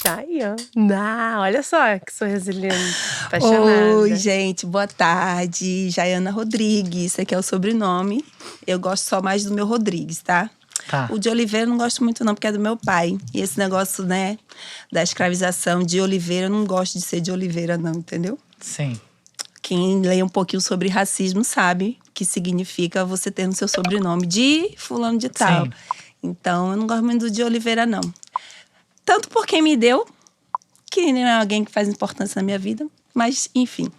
Jaiana, olha só que sorriso lindo. Apaixonada. Oi, gente, boa tarde. Jaiana Rodrigues, esse aqui é o sobrenome. Eu gosto só mais do meu Rodrigues, tá? Tá. O de Oliveira eu não gosto muito não, porque é do meu pai. E esse negócio, né, da escravização de Oliveira, eu não gosto de ser de Oliveira não, entendeu? Sim. Quem lê um pouquinho sobre racismo sabe que significa você ter no seu sobrenome de fulano de tal. Sim. Então, eu não gosto muito do de Oliveira, não. Tanto por quem me deu, que não é alguém que faz importância na minha vida. Mas, enfim.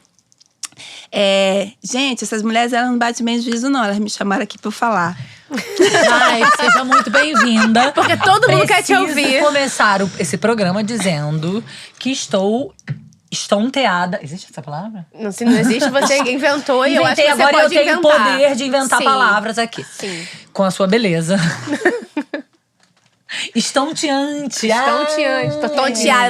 Gente, essas mulheres, elas não batem bem juízo, não. Elas me chamaram aqui pra eu falar. Ai, seja muito bem-vinda. Porque todo mundo quer te ouvir. Preciso começar esse programa dizendo que estou estonteada. Existe essa palavra? Não, se não existe, você inventou e eu acho que você agora pode eu tenho o inventar. poder de inventar Sim. palavras aqui. Sim. Com a sua beleza. Estonteante. Estonteante.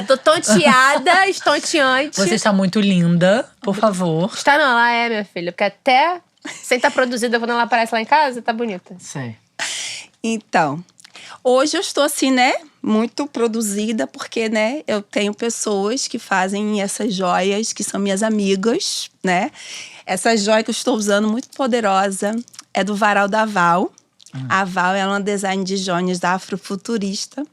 Tô tonteada, estonteante. Você está muito linda, por favor. Está não, ela é, minha filha. Porque até sem estar produzida, quando ela aparece lá em casa, tá bonita. Sei. Então, hoje eu estou assim, né, muito produzida, porque, né, eu tenho pessoas que fazem essas joias, que são minhas amigas, né? Essa joia que eu estou usando, muito poderosa, é do varal da Val. A Val é uma design de joias da Afrofuturista.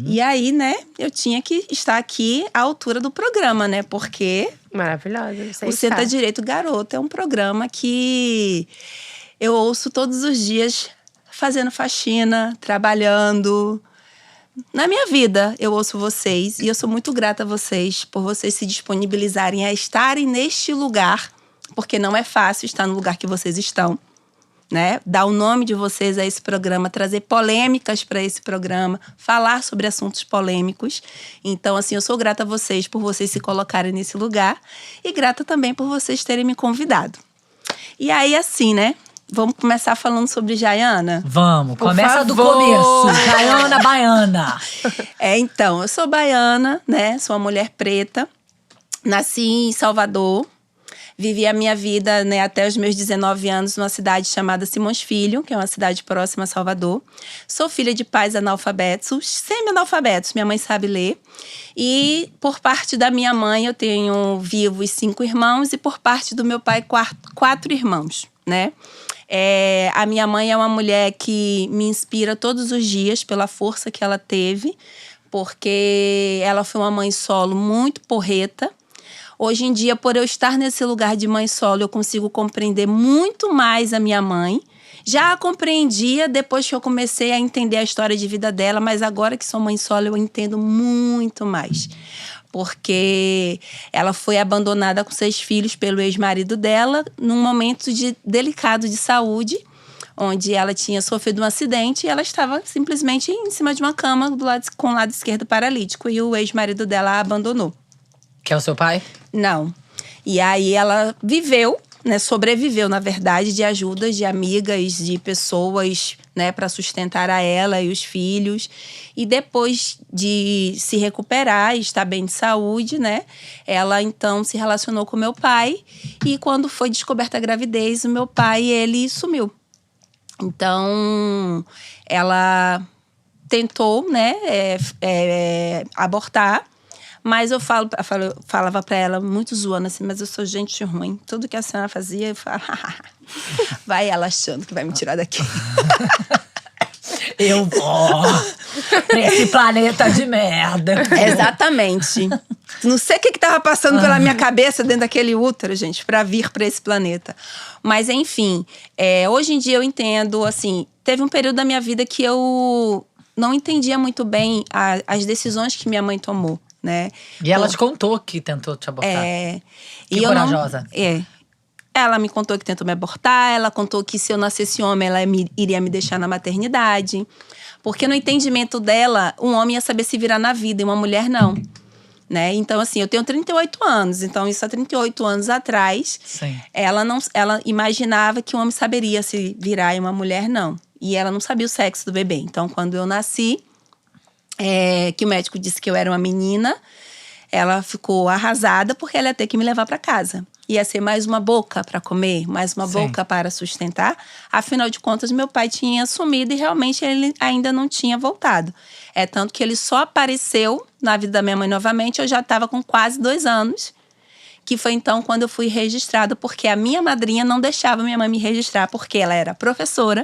E aí, né, eu tinha que estar aqui à altura do programa, né? Porque Maravilhosa. Você o está. Senta Direito Garoto é um programa que eu ouço todos os dias fazendo faxina, trabalhando. Na minha vida, eu ouço vocês. E eu sou muito grata a vocês por vocês se disponibilizarem a estarem neste lugar. Porque não é fácil estar no lugar que vocês estão. Né? Dar o nome de vocês a esse programa, trazer polêmicas para esse programa, falar sobre assuntos polêmicos. Então, assim, eu sou grata a vocês por vocês se colocarem nesse lugar e grata também por vocês terem me convidado. E aí, assim, né? Vamos começar falando sobre Jaiana? Vamos, Por começa do favor. começo. Jaiana Baiana. Então, eu sou baiana, né? Sou uma mulher preta. Nasci em Salvador. Vivi a minha vida, né, até os meus 19 anos numa cidade chamada Simões Filho, que é uma cidade próxima a Salvador. Sou filha de pais analfabetos, semi-analfabetos, minha mãe sabe ler. E por parte da minha mãe eu tenho vivos 5 irmãos e por parte do meu pai 4 irmãos, né? A minha mãe é uma mulher que me inspira todos os dias pela força que ela teve, porque ela foi uma mãe solo muito porreta. Hoje em dia, por eu estar nesse lugar de mãe solo, eu consigo compreender muito mais a minha mãe. Já a compreendia depois que eu comecei a entender a história de vida dela, mas agora que sou mãe solo, eu entendo muito mais. Porque ela foi abandonada com 6 filhos pelo ex-marido dela, num momento delicado de saúde, onde ela tinha sofrido um acidente e ela estava simplesmente em cima de uma cama com o lado esquerdo paralítico. E o ex-marido dela a abandonou. Que é o seu pai? Não. E aí ela viveu, né, sobreviveu, na verdade, de ajudas de amigas, de pessoas, né, para sustentar a ela e os filhos. E depois de se recuperar e estar bem de saúde, né, ela então se relacionou com meu pai. E quando foi descoberta a gravidez, o meu pai, ele sumiu. Então, ela tentou, né, abortar. Mas eu falava pra ela, muito zoando assim, mas eu sou gente ruim. Tudo que a senhora fazia, eu falava, vai ela achando que vai me tirar daqui. Eu vou pra esse planeta de merda. Exatamente. Não sei o que tava passando pela minha cabeça dentro daquele útero, gente, pra vir pra esse planeta. Mas, enfim, hoje em dia eu entendo, assim, teve um período da minha vida que eu não entendia muito bem as decisões que minha mãe tomou. Né? E ela te contou que tentou te abortar. Que corajosa. Ela me contou que tentou me abortar, ela contou que se eu nascesse homem, ela iria me deixar na maternidade. Porque no entendimento dela, um homem ia saber se virar na vida e uma mulher não. Né? Então, assim, eu tenho 38 anos. Então, isso há 38 anos atrás, Sim. Ela imaginava que um homem saberia se virar e uma mulher não. E ela não sabia o sexo do bebê. Então, quando eu nasci, que o médico disse que eu era uma menina, ela ficou arrasada porque ela ia ter que me levar para casa. ia ser mais uma boca para comer, mais uma Sim. boca para sustentar. Afinal de contas, meu pai tinha sumido e realmente ele ainda não tinha voltado. É tanto que ele só apareceu na vida da minha mãe novamente, eu já estava com quase 2 anos. Que foi então quando eu fui registrada, porque a minha madrinha não deixava minha mãe me registrar, porque ela era professora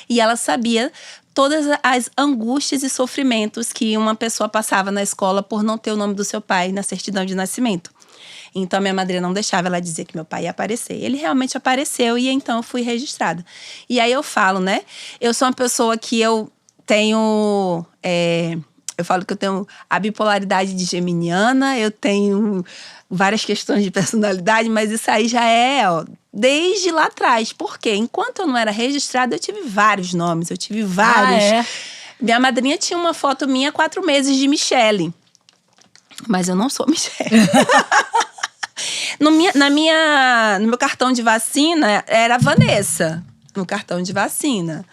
e ela sabia todas as angústias e sofrimentos que uma pessoa passava na escola por não ter o nome do seu pai na certidão de nascimento. Então, a minha madrinha não deixava, ela dizer que meu pai ia aparecer. Ele realmente apareceu e então eu fui registrada. E aí eu falo, né? Eu sou uma pessoa que eu tenho… eu falo que eu tenho a bipolaridade de geminiana, eu tenho várias questões de personalidade, mas isso aí já é, desde lá atrás. Por quê? Enquanto eu não era registrada, eu tive vários nomes, eu tive vários. Ah, é? Minha madrinha tinha uma foto minha 4 meses de Michele. Mas eu não sou Michele. No meu cartão de vacina, era Vanessa. No cartão de vacina.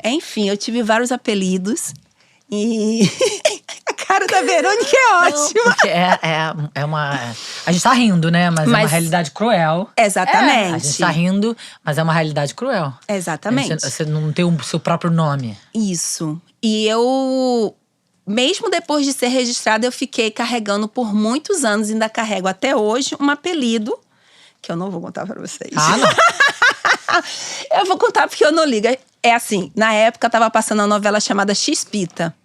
Enfim, eu tive vários apelidos. E a cara da Verônica é ótima. Porque é uma… A gente tá rindo, né? Mas é uma realidade cruel. Exatamente. A gente tá rindo, mas é uma realidade cruel. Exatamente. Você não tem o seu próprio nome. Isso. E eu… Mesmo depois de ser registrada, eu fiquei carregando por muitos anos, ainda carrego até hoje, um apelido, que eu não vou contar pra vocês. Ah, não. Eu vou contar porque eu não ligo. É assim, na época tava passando uma novela chamada Xpita.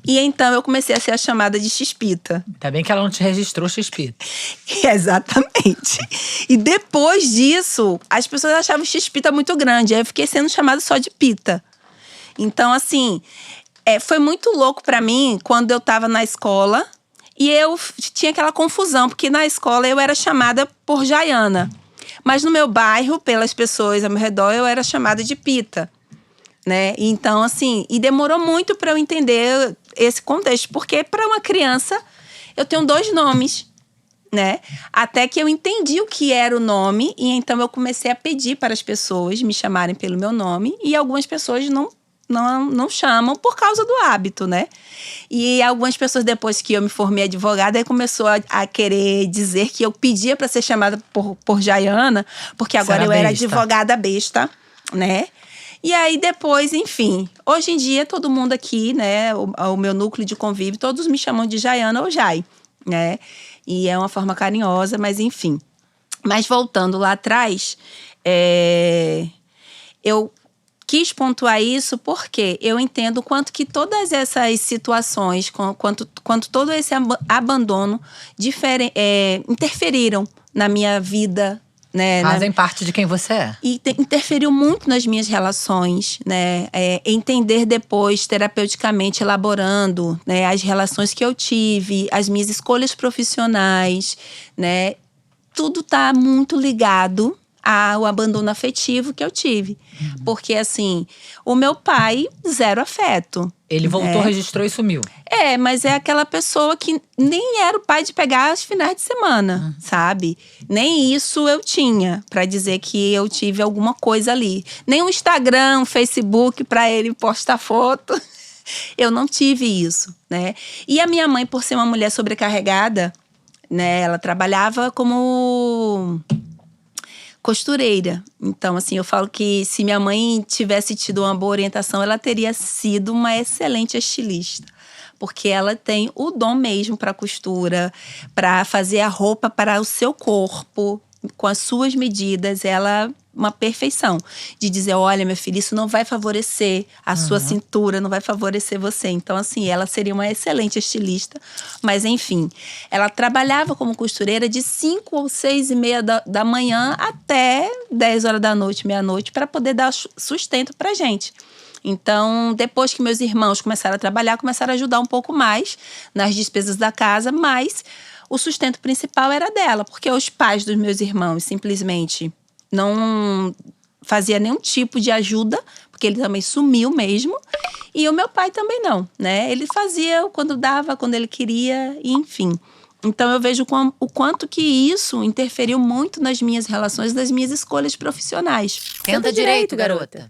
E então eu comecei a ser a chamada de Xpita. Ainda bem que ela não te registrou, Xpita. Exatamente. E depois disso, as pessoas achavam Xpita muito grande. Aí eu fiquei sendo chamada só de Pita. Então, assim… foi muito louco pra mim quando eu tava na escola e eu tinha aquela confusão, porque na escola eu era chamada por Jaiana. Mas no meu bairro, pelas pessoas ao meu redor, eu era chamada de Pita, né? Então, assim, e demorou muito pra eu entender esse contexto, porque pra uma criança eu tenho 2 nomes, né? Até que eu entendi o que era o nome e então eu comecei a pedir para as pessoas me chamarem pelo meu nome e algumas pessoas não chamam por causa do hábito, né? E algumas pessoas, depois que eu me formei advogada, aí começou a querer dizer que eu pedia para ser chamada por Jaiana, porque agora eu era advogada besta, né? E aí depois, enfim, hoje em dia todo mundo aqui, né, o meu núcleo de convívio, todos me chamam de Jaiana ou Jai, né? E é uma forma carinhosa, mas enfim. Mas voltando lá atrás, eu quis pontuar isso porque eu entendo quanto que todas essas situações, quanto todo esse abandono interferiram na minha vida, né? Fazem parte de quem você é. E interferiu muito nas minhas relações, né? Entender depois, terapeuticamente, elaborando, né, as relações que eu tive, as minhas escolhas profissionais, né? Tudo tá muito ligado ao abandono afetivo que eu tive. Porque, assim, o meu pai, 0 afeto. Ele voltou, registrou e sumiu. Mas é aquela pessoa que nem era o pai de pegar os finais de semana, sabe? Nem isso eu tinha pra dizer que eu tive alguma coisa ali. Nem um Instagram, um Facebook pra ele postar foto. Eu não tive isso, né? E a minha mãe, por ser uma mulher sobrecarregada, né? Ela trabalhava como costureira. Então, assim, eu falo que se minha mãe tivesse tido uma boa orientação, ela teria sido uma excelente estilista. Porque ela tem o dom mesmo para costura, para fazer a roupa para o seu corpo, com as suas medidas. Ela, uma perfeição. De dizer, olha, minha filha, isso não vai favorecer a sua cintura, não vai favorecer você. Então, assim, ela seria uma excelente estilista. Mas, enfim, ela trabalhava como costureira de 5 ou 6:30 da manhã até 10 horas da noite, meia-noite, para poder dar sustento pra gente. Então, depois que meus irmãos começaram a trabalhar, começaram a ajudar um pouco mais nas despesas da casa, mas o sustento principal era dela, porque os pais dos meus irmãos simplesmente não fazia nenhum tipo de ajuda, porque ele também sumiu mesmo, e o meu pai também não, né? Ele fazia quando dava, quando ele queria, e enfim. Então eu vejo o quanto que isso interferiu muito nas minhas relações, nas minhas escolhas profissionais. Tenta direito, garota.